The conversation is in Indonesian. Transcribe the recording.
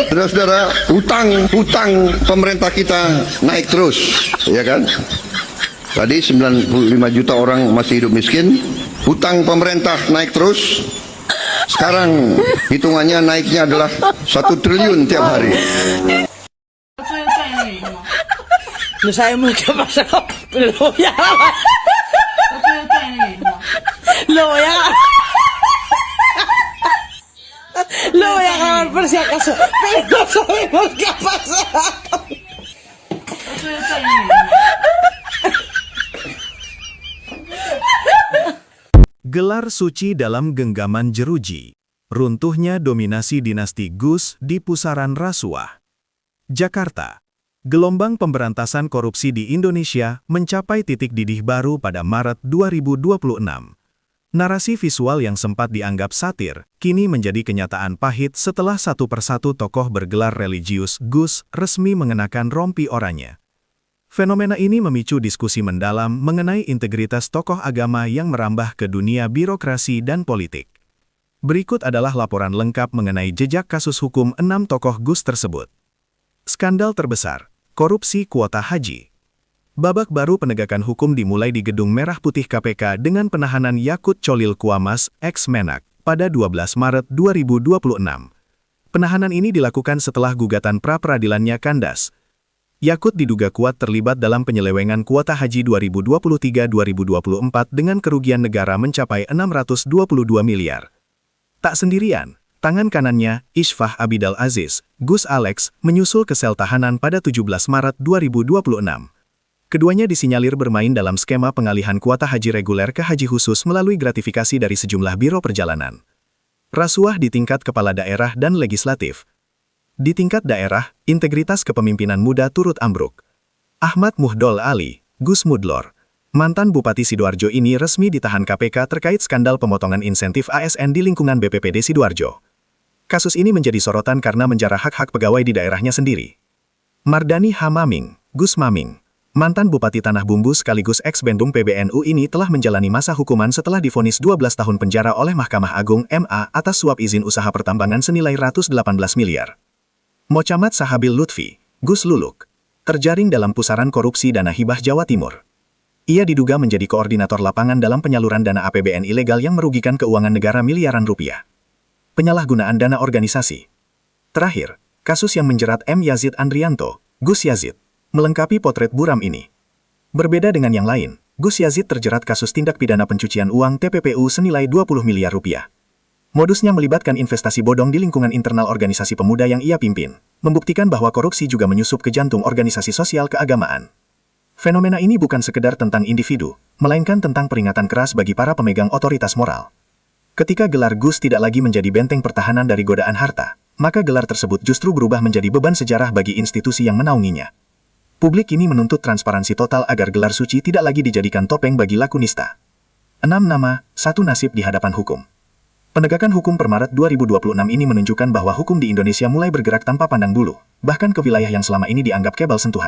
Saudara-saudara, hutang pemerintah kita naik terus, ya kan? Tadi 95 juta orang masih hidup miskin, hutang pemerintah naik terus. Sekarang hitungannya naiknya adalah 1 triliun tiap hari. No sabemos qué ha pasado, pero lo voy a grabar. Lo voy a grabar. Lo voy a grabar por si acaso, pero no sabemos qué ha pasado. Gelar suci dalam genggaman jeruji. Runtuhnya dominasi dinasti Gus di pusaran rasuah. Jakarta. Gelombang pemberantasan korupsi di Indonesia mencapai titik didih baru pada Maret 2026. Narasi visual yang sempat dianggap satir, kini menjadi kenyataan pahit setelah satu persatu tokoh bergelar religius Gus resmi mengenakan rompi oranye. Fenomena ini memicu diskusi mendalam mengenai integritas tokoh agama yang merambah ke dunia birokrasi dan politik. Berikut adalah laporan lengkap mengenai jejak kasus hukum 6 tokoh Gus tersebut. Skandal terbesar, korupsi kuota haji. Babak baru penegakan hukum dimulai di Gedung Merah Putih KPK dengan penahanan Yakut Cholil Kuamas, ex-Menak, pada 12 Maret 2026. Penahanan ini dilakukan setelah gugatan pra-peradilannya kandas. Yakut diduga kuat terlibat dalam penyelewengan kuota haji 2023-2024 dengan kerugian negara mencapai 622 miliar. Tak sendirian, tangan kanannya, Ishfah Abidal Aziz, Gus Alex, menyusul ke sel tahanan pada 17 Maret 2026. Keduanya disinyalir bermain dalam skema pengalihan kuota haji reguler ke haji khusus melalui gratifikasi dari sejumlah biro perjalanan. Rasuah di tingkat kepala daerah dan legislatif. Di tingkat daerah, integritas kepemimpinan muda turut ambruk. Ahmad Muhdol Ali, Gus Mudlor, mantan Bupati Sidoarjo ini resmi ditahan KPK terkait skandal pemotongan insentif ASN di lingkungan BPPD Sidoarjo. Kasus ini menjadi sorotan karena menjarah hak-hak pegawai di daerahnya sendiri. Mardani H. Maming, Gus Maming, mantan Bupati Tanah Bumbu sekaligus ex-Bendung PBNU ini telah menjalani masa hukuman setelah divonis 12 tahun penjara oleh Mahkamah Agung MA atas suap izin usaha pertambangan senilai 118 miliar. Mocamat Sahabil Lutfi, Gus Luluk, terjaring dalam pusaran korupsi dana hibah Jawa Timur. Ia diduga menjadi koordinator lapangan dalam penyaluran dana APBN ilegal yang merugikan keuangan negara miliaran rupiah. Penyalahgunaan dana organisasi. Terakhir, kasus yang menjerat M. Yazid Andrianto, Gus Yazid, melengkapi potret buram ini. Berbeda dengan yang lain, Gus Yazid terjerat kasus tindak pidana pencucian uang TPPU senilai 20 miliar rupiah. Modusnya melibatkan investasi bodong di lingkungan internal organisasi pemuda yang ia pimpin, membuktikan bahwa korupsi juga menyusup ke jantung organisasi sosial keagamaan. Fenomena ini bukan sekedar tentang individu, melainkan tentang peringatan keras bagi para pemegang otoritas moral. Ketika gelar Gus tidak lagi menjadi benteng pertahanan dari godaan harta, maka gelar tersebut justru berubah menjadi beban sejarah bagi institusi yang menaunginya. Publik ini menuntut transparansi total agar gelar suci tidak lagi dijadikan topeng bagi laku nista. 6 nama, 1 nasib di hadapan hukum. Penegakan hukum per Maret 2026 ini menunjukkan bahwa hukum di Indonesia mulai bergerak tanpa pandang bulu, bahkan ke wilayah yang selama ini dianggap kebal sentuhan.